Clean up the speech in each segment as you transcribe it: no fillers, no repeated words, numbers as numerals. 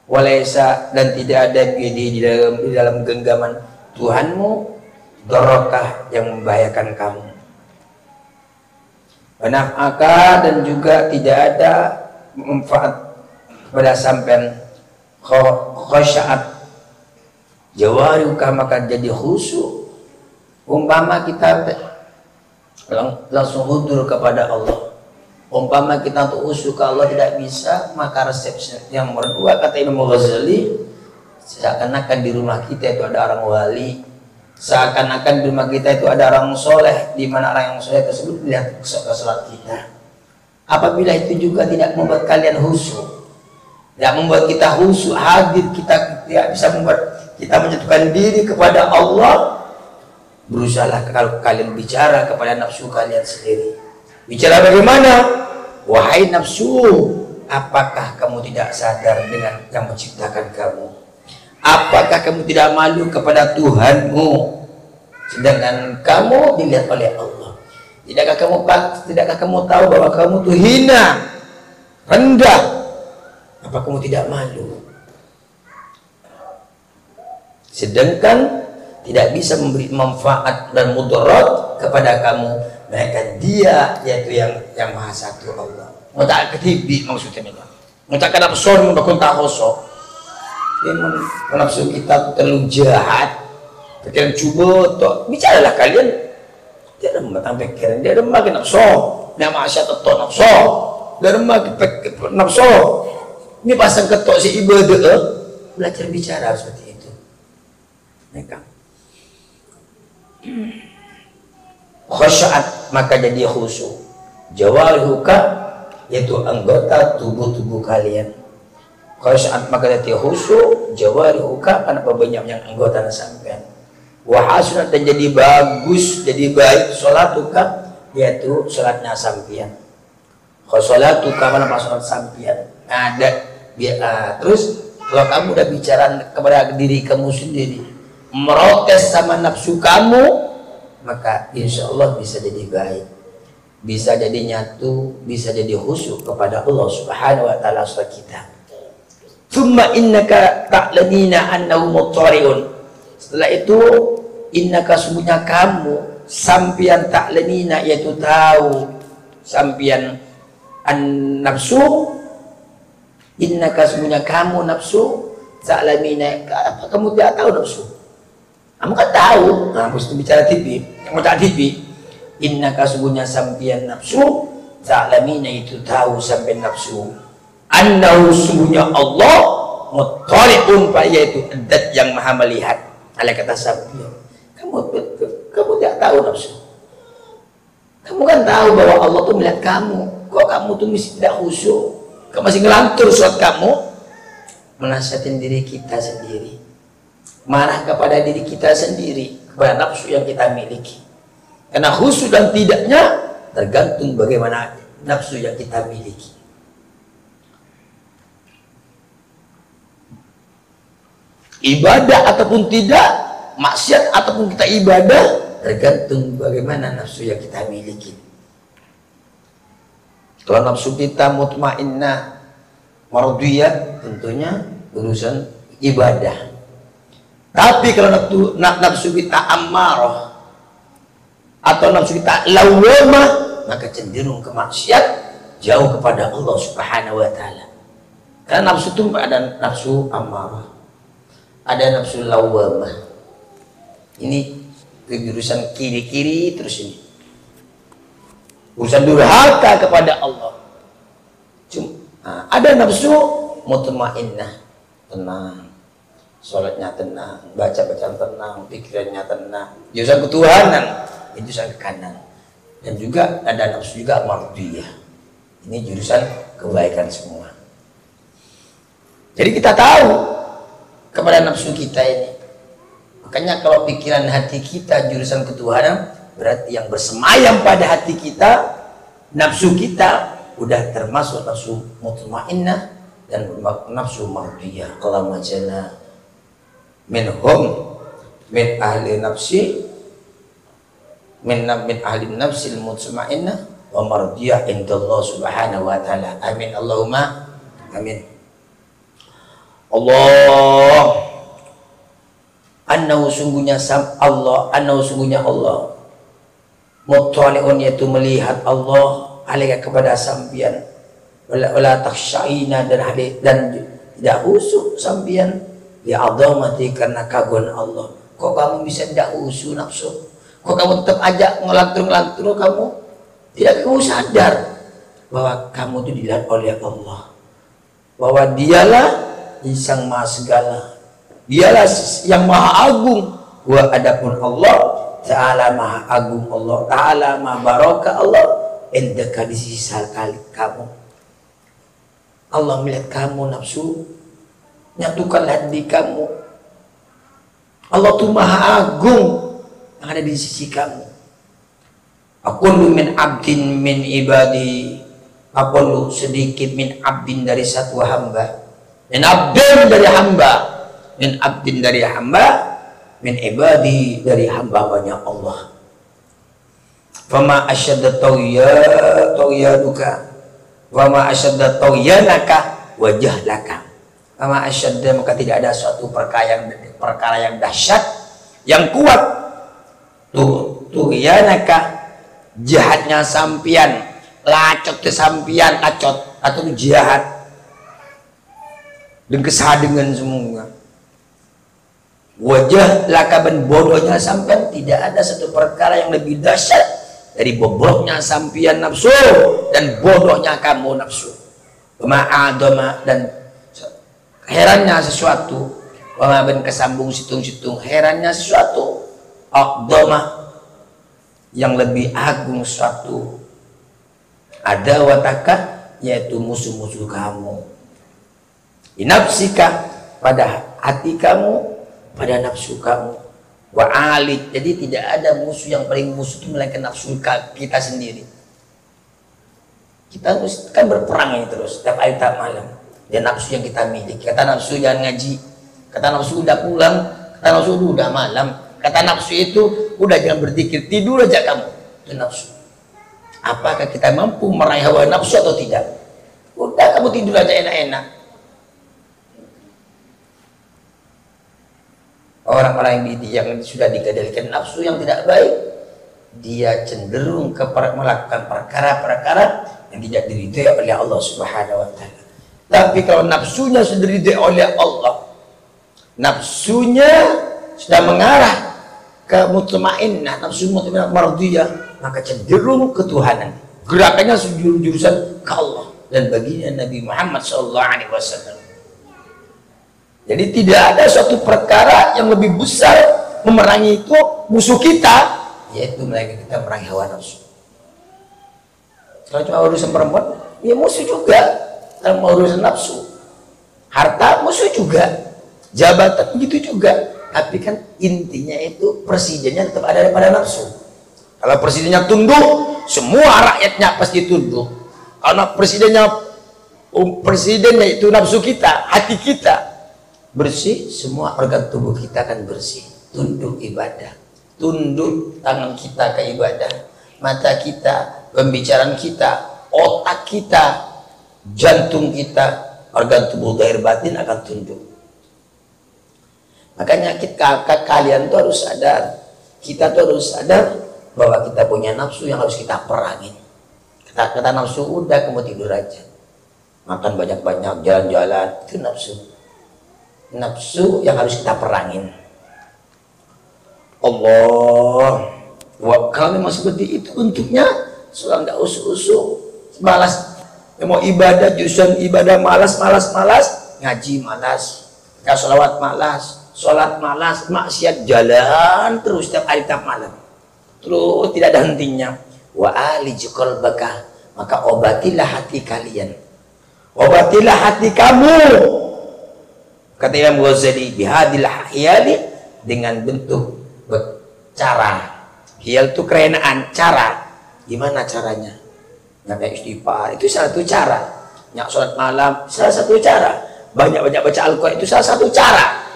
Walaysa, dan tidak ada di dalam genggaman Tuhanmu darokah yang membahayakan kamu. Wanaf'aka, dan juga tidak ada manfaat pada sampean. Khasyaat jawariuka, maka jadi khusyuk. Umpama kita langsung hudur kepada Allah, umpama kita untuk khusyuk ke Allah tidak bisa, maka resepsi yang nomor 2 kata Imam Ghazali, seakan-akan di rumah kita itu ada orang wali, seakan-akan di rumah kita itu ada orang soleh, di mana orang yang soleh tersebut melihat ke salat kita. Apabila itu juga tidak membuat kalian khusyuk, tidak membuat kita khusyuk hadir, kita tidak bisa membuat kita menjatuhkan diri kepada Allah, berusahalah kalau kalian bicara kepada nafsu kalian sendiri. Bicara bagaimana? Wahai nafsu, apakah kamu tidak sadar dengan yang menciptakan kamu? Apakah kamu tidak malu kepada Tuhanmu, sedangkan kamu dilihat oleh Allah? Tidakkah kamu tahu bahwa kamu tuh hina, rendah? Apa kamu tidak malu? Sedangkan tidak bisa memberi manfaat dan mudarat kepada kamu, melainkan Dia, yaitu yang Maha Satu, Allah. Mutak ketibi maksudnya ini. Mutak kada pesor membakun tahoso. Nafsu kita terlalu jahat. Kalian coba toh bicaralah kalian. Dia rematang pikiran, dia remah nafsu. Dia maksiat atau nafsu. Dia remah nafsu. Ini pasang ketok si ibadah, belajar bicara seperti itu. Mereka khasyaat, maka jadi khusyuk. Jawarihuka, yaitu anggota tubuh kalian. Khasyaat, maka jadi khusyuk. Jawarihuka, karena banyaknya anggota sampean. Wahasunat, dan jadi bagus, jadi baik. Sholatuka, yaitu sholatnya sampean. Khosolatuka, mana sholat sampean. Ada terus kalau kamu udah bicara kepada diri kamu sendiri, merotes sama nafsu kamu, maka insya Allah bisa jadi baik, bisa jadi nyatu, bisa jadi khusyuk kepada Allah Subhanahu wa ta'ala sholat kita. Thumma innaka ta'lamina annahu muttari'un. Setelah itu, innaka, sungguhnya kamu, sampian ta'lamina, yaitu tahu, sampian an-nafsu, innaka, sungguhnya kamu nafsu, ta'lamina, apa kamu tidak tahu nafsu? Kamu kan tahu, nah harus bicara TV, kamu tak TV. Innaka, sungguhnya sampian nafsu, ta'lamina, itu tahu sampian nafsu. Annahu, sungguhnya Allah, muttali'un, yaitu adat yang maha melihat. Ala kata sampian, kamu tidak tahu nafsu. Kamu kan tahu bahwa Allah tuh melihat kamu, kok kamu tuh mesti tidak khusyuk, kamu masih ngelantur sholat kamu. Menasihatin diri kita sendiri, marah kepada diri kita sendiri, kepada nafsu yang kita miliki. Karena khusyuk dan tidaknya tergantung bagaimana nafsu yang kita miliki. Ibadah ataupun tidak, maksiat ataupun kita ibadah, tergantung bagaimana nafsu yang kita miliki. Kalau nafsu kita mutmainnah, mardiyah, tentunya urusan ibadah. Tapi kalau nafsu kita ammarah atau nafsu kita lawwamah, maka cenderung ke maksiat, jauh kepada Allah Subhanahu wa ta'ala. Karena nafsu itu ada nafsu ammarah, ada nafsu lawwamah. Ini jurusan kiri-kiri terus ini. Urusan durhaka kepada Allah. Ada nafsu mutmainnah, tenang, sholatnya tenang, baca-bacaan tenang, pikirannya tenang, jurusan ketuhanan, jurusan ke kanan. Dan juga ada nafsu juga mardiyah, ini jurusan kebaikan semua. Jadi kita tahu kepada nafsu kita ini. Makanya kalau pikiran hati kita jurusan ketuhanan, berarti yang bersemayam pada hati kita, nafsu kita, udah termasuk nafsu mutmainnah dan nafsu mardiyah. Allahumma jana minhum, min ahli nafsi, min ahli nafsil mutmainnah wa mardiyah indallah Subhanahu wa ta'ala. Amin Allahumma amin. Allah annahu sungguhnya Allah, annahu sungguhnya Allah, muttali'un yaitu melihat Allah alaika kepada sampian, wala takhsyaina dan tidak khusyuk sampian li azamati karena kaguan Allah. Kok kamu bisa tidak khusyuk nafsu? Kok kamu tetap aja ngelantur kamu? Tidak kamu sadar bahwa kamu itu dilihat oleh Allah, bahwa dialah Sang Maha Segala, dialah yang Maha Agung. Wa adapun Allah Ta'ala Maha Agung, Allah Ta'ala Maha Baraka, Allah endeka di sisi kali kamu. Allah melihat kamu nafsu, nyatukanlah di kamu. Allah itu Maha Agung yang ada di sisi kamu. Aqulu min abdin min ibadi, aqulu sedikit min abdin dari satu hamba, min abdin dari hamba, min abdin dari hamba, min ibadi dari hamba-hambanya Allah. Fama asyadda tawyaduka, fama asyadda tawyanaka wajahlaka. Fama asyadda, maka tidak ada suatu perkara yang dahsyat, yang kuat, tawyanaka jahatnya sampian, lacot sampian, lacot atau jahat dan kesah dengan semua. Wajah lakaban bodohnya sampean, tidak ada satu perkara yang lebih dahsyat dari bobroknya sampian nafsu dan bodohnya kamu nafsu. Ma'adama dan herannya sesuatu, wamaben kesambung situng-situng, herannya sesuatu, aqdama yang lebih agung suatu, ada wataka yaitu musuh-musuh kamu, inapsika pada hati kamu, pada nafsu kamu, wa alik. Jadi tidak ada musuh yang paling musuh itu melainkan nafsu kita sendiri. Kita kan berperang ini terus setiap hari tak malam, dan nafsu yang kita miliki. Kata nafsu jangan ngaji, kata nafsu udah pulang, kata nafsu udah malam, kata nafsu itu udah jangan berzikir, tidur aja kamu. Dan nafsu, apakah kita mampu meraih hawa nafsu atau tidak? Udah kamu tidur aja enak-enak. Orang-orang yang sudah dikendalikan nafsu yang tidak baik, dia cenderung melakukan perkara-perkara yang tidak diridhai oleh Allah Subhanahu wa Ta'ala. Tapi kalau nafsunya sudah diridhai oleh Allah, nafsunya sudah mengarah ke mutmainnah, nafsu mutmainnah mardiyah, maka cenderung ketuhanan, gerakannya jurusan ke Allah dan baginda Nabi Muhammad SAW. Jadi tidak ada suatu perkara yang lebih besar memerangi itu musuh kita, yaitu melainkan kita memerangi hawa nafsu. Kalau cuma urusan perempuan, ya musuh juga. Kalau mau urusan nafsu, harta musuh juga, jabatan begitu juga. Tapi kan intinya itu presidennya tetap ada pada nafsu. Kalau presidennya tunduk, semua rakyatnya pasti tunduk. Karena presidennya itu nafsu kita, hati kita bersih, semua organ tubuh kita akan bersih, tunduk ibadah, tunduk tangan kita ke ibadah, mata kita, pembicaraan kita, otak kita, jantung kita, organ tubuh zahir batin akan tunduk. Makanya kalian tuh harus sadar, kita tuh harus sadar bahwa kita punya nafsu yang harus kita perangin. Kata nafsu, udah kamu tidur aja, makan banyak-banyak, jalan-jalan, itu nafsu. Nafsu yang harus kita perangin. Allah, kalau memang seperti itu bentuknya, seorang tidak usuh-usuh, malas, mau ibadah, jurusan ibadah malas, ngaji malas, sholawat malas, sholat malas, maksiat jalan terus setiap hari setiap malam, terus tidak ada hentinya. Wa alij qalbaka, maka obatilah hati kalian, obatilah hati kamu. Kata Imam Ghazali, bihadil hiyali, dengan bentuk cara. Hiyal itu kerenaan, cara. Gimana caranya? Nyak istighfar itu salah satu cara. Nyak sholat malam salah satu cara. Banyak-banyak baca Al-Quran itu salah satu cara.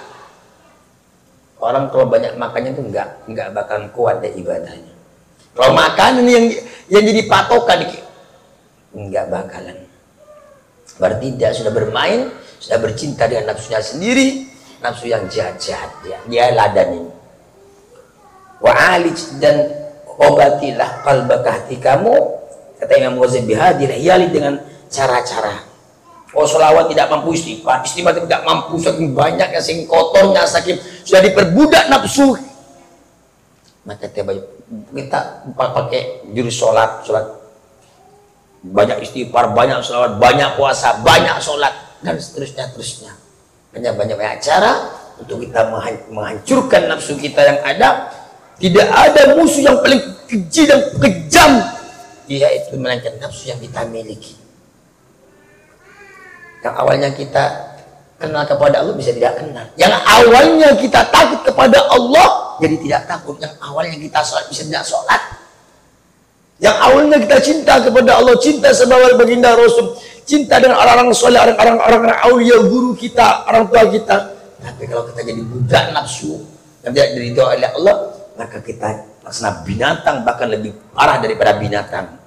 Orang kalau banyak makannya itu enggak bakalan kuat deh ibadahnya. Kalau makanan yang jadi patokan, enggak bakalan. Berarti dia sudah bermain sudah bercinta dengan nafsunya sendiri, nafsu yang jahat-jahat, dia ladanin. Wa alij, dan obatilah qalbaka, hati kamu, kata Imam Ghazali, bihadil hiyali, dengan cara-cara. Oh, sholawat tidak mampu, istighfar tidak mampu, saking banyaknya, saking kotornya, saking sudah diperbudak nafsu. Maka kita pakai jurus sholat banyak, istighfar banyak, sholawat banyak, puasa banyak, sholat, dan seterusnya. Banyak cara untuk kita menghancurkan nafsu kita yang ada. Tidak ada musuh yang paling keji dan kejam, yaitu melainkan nafsu yang kita miliki. Yang awalnya kita kenal kepada Allah bisa tidak kenal. Yang awalnya kita takut kepada Allah jadi tidak takut. Yang awalnya kita sholat bisa tidak sholat. Yang awalnya kita cinta kepada Allah, cinta sama baginda Rasul, cinta dengan orang-orang soleh, orang-orang aulia, guru kita, orang tua kita. Tapi kalau kita jadi budak nafsu yang tidak diridhoi oleh Allah, maka kita laksana binatang, bahkan lebih parah daripada binatang.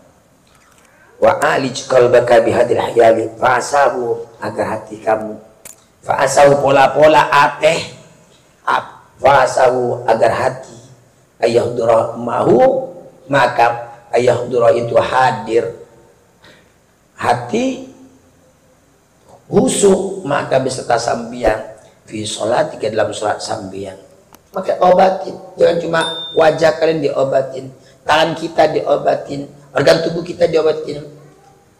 Wa alij qalbaka bihadil hayali, fa'asahu, agar hati kamu, fa'asahu, pola-pola ateh, fa'asahu, agar hati, ayahdura mahu, maka ayahdura itu hadir, hati husu, maka beserta sambian, fi sholat, dalam sholat sambian. Maka obatin, jangan cuma wajah kalian diobatin, tangan kita diobatin, organ tubuh kita diobatin,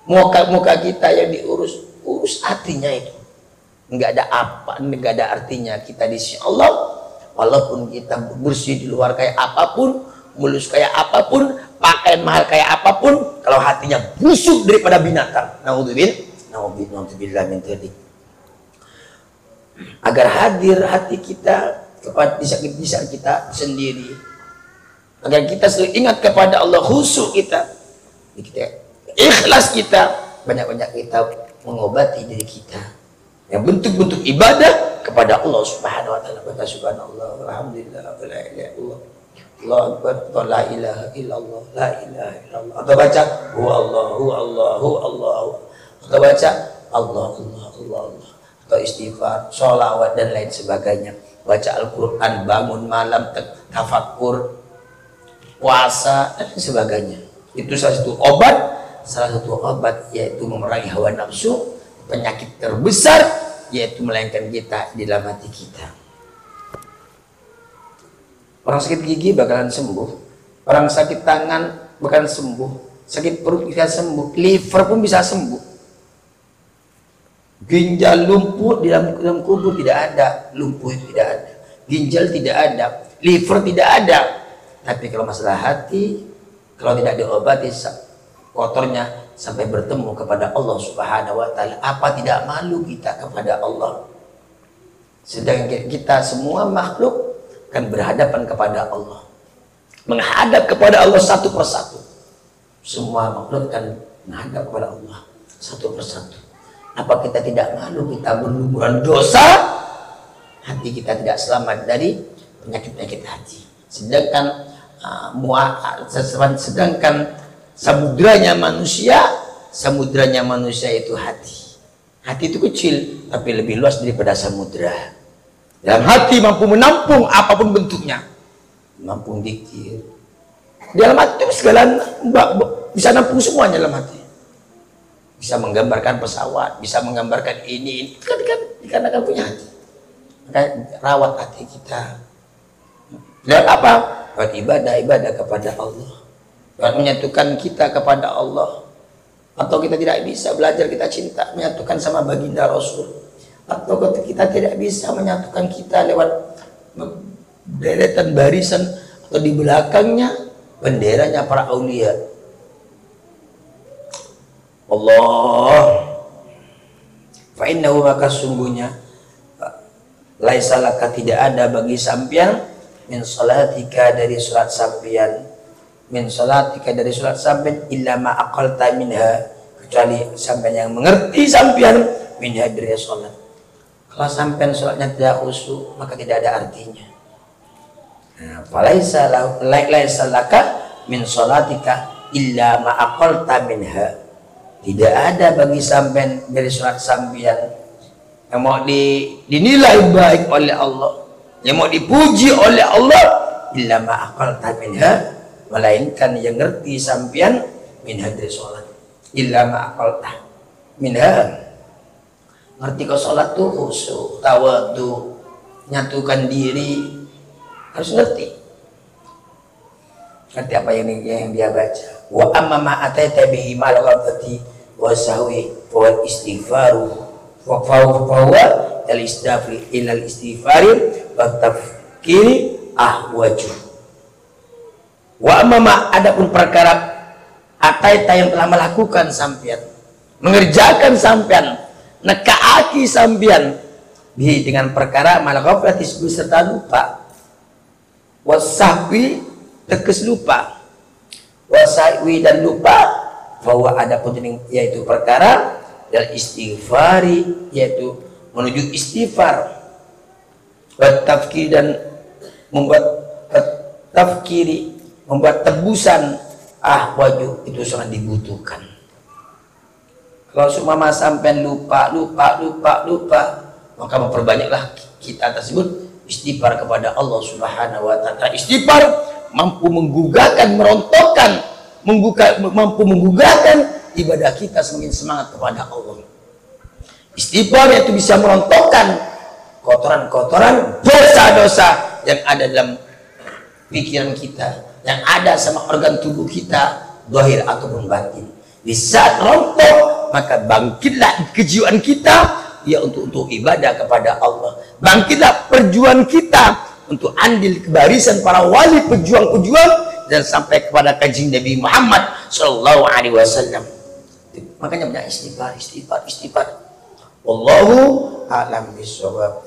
muka kita yang urus hatinya itu. Enggak ada apa, enggak ada artinya kita di sisi Allah. Walaupun kita bersih di luar kayak apapun, mulus kayak apapun, pakaian mahal kayak apapun, kalau hatinya busuk daripada binatang, naudzubillah min dzalik. Agar hadir hati kita kepada di saat kita sendiri, agar kita selalu ingat kepada Allah, khusyuk kita, ikhlas kita, banyak-banyak kita mengobati diri kita yang bentuk-bentuk ibadah kepada Allah Subhanahu wa taala. Baca subhanallah, alhamdulillah, la ilaha illallah, Allahu akbar, la ilaha illallah, la ilaha illallah. Atau baca huwa Allah, atau baca Allah. Atau istighfar, sholawat, dan lain sebagainya. Baca Al-Quran, bangun malam, tafakkur, puasa, dan sebagainya. Itu salah satu obat, yaitu memerangi hawa nafsu, penyakit terbesar, yaitu melainkan kita di dalam hati kita. Orang sakit gigi bakalan sembuh, orang sakit tangan bakalan sembuh, sakit perut bisa sembuh, liver pun bisa sembuh. Ginjal lumpuh di dalam kubur tidak ada, lumpuh itu tidak ada, ginjal tidak ada, liver tidak ada. Tapi kalau masalah hati, kalau tidak diobati kotornya sampai bertemu kepada Allah Subhanahu wa taala, apa tidak malu kita kepada Allah? Sedang kita semua makhluk kan berhadapan kepada Allah, menghadap kepada Allah satu persatu. Semua makhluk kan menghadap kepada Allah satu persatu. Apa kita tidak malu kita berlumuran dosa? Hati kita tidak selamat dari penyakit-penyakit hati. Sedangkan samudranya manusia itu hati. Hati itu kecil tapi lebih luas daripada samudra. Dalam hati mampu menampung apapun bentuknya, mampu dikir. Dalam hati itu segala bisa nampung semuanya dalam hati. Bisa menggambarkan pesawat, bisa menggambarkan ini dikarenakan punya hati. Maka rawat hati kita. Dan apa? Buat ibadah kepada Allah. Buat menyatukan kita kepada Allah. Atau kita tidak bisa belajar kita cinta, menyatukan sama baginda Rasul. Atau kita tidak bisa menyatukan kita lewat deretan barisan atau di belakangnya benderanya para aulia. Allah, fa'innahu, maka sungguhnya laisa laka, tidak ada bagi sampian, min salatika, dari salat sampian, min salatika, dari salat sampian, illa ma aqalta minha, kecuali sampian yang mengerti sampian minha, dari salat. Kalau sampian salatnya tidak khusyuk, maka tidak ada artinya. Falaisa laka min salatika illa ma aqalta minha, tidak ada bagi sampean dari salat sampean yang mau dinilai baik oleh Allah, yang mau dipuji oleh Allah, illa ma aqalta minha, melainkan yang ngerti sampean minha dari sholat, illa ma aqalta minha, ngerti kau sholat tuh khusyuk, tawadhu, nyatukan diri, harus ngerti apa yang dia baca. Wa amma ma ataita bihi mal ghafati wa sahwi wa istighfaru wa huwa al-istighfar ila al-istighfar wa tafkiri ahwaju. Wa amma ma, adapun perkara ataita yang telah melakukan sampean, mengerjakan sampean, nekaaki sampean bihi dengan perkara mal ghafati serta lupa, wa sahwi teges lupa, wasaiwi dan lupa, bahwa ada pun yaitu perkara dan istighfari yaitu menuju istighfar, tafkir dan membuat tafkiri, membuat tebusan ahwaju itu sangat dibutuhkan. Kalau seumpama sampai lupa, maka memperbanyaklah kita tersebut istighfar kepada Allah Subhanahu wa ta'ala. Istighfar mampu menggugahkan, merontokkan, mampu menggugahkan ibadah kita semakin semangat kepada Allah. Istighfar itu bisa merontokkan kotoran-kotoran, dosa-dosa yang ada dalam pikiran kita, yang ada sama organ tubuh kita, zahir ataupun batin. Di saat rontok, maka bangkitlah kejiwaan kita ya untuk ibadah kepada Allah. Bangkitlah perjuangan kita untuk andil ke barisan para wali pejuang-pejuang dan sampai kepada kajian Nabi Muhammad sallallahu alaihi wasallam. Makanya banyak istighfar. Wallahu a'lam bishawab.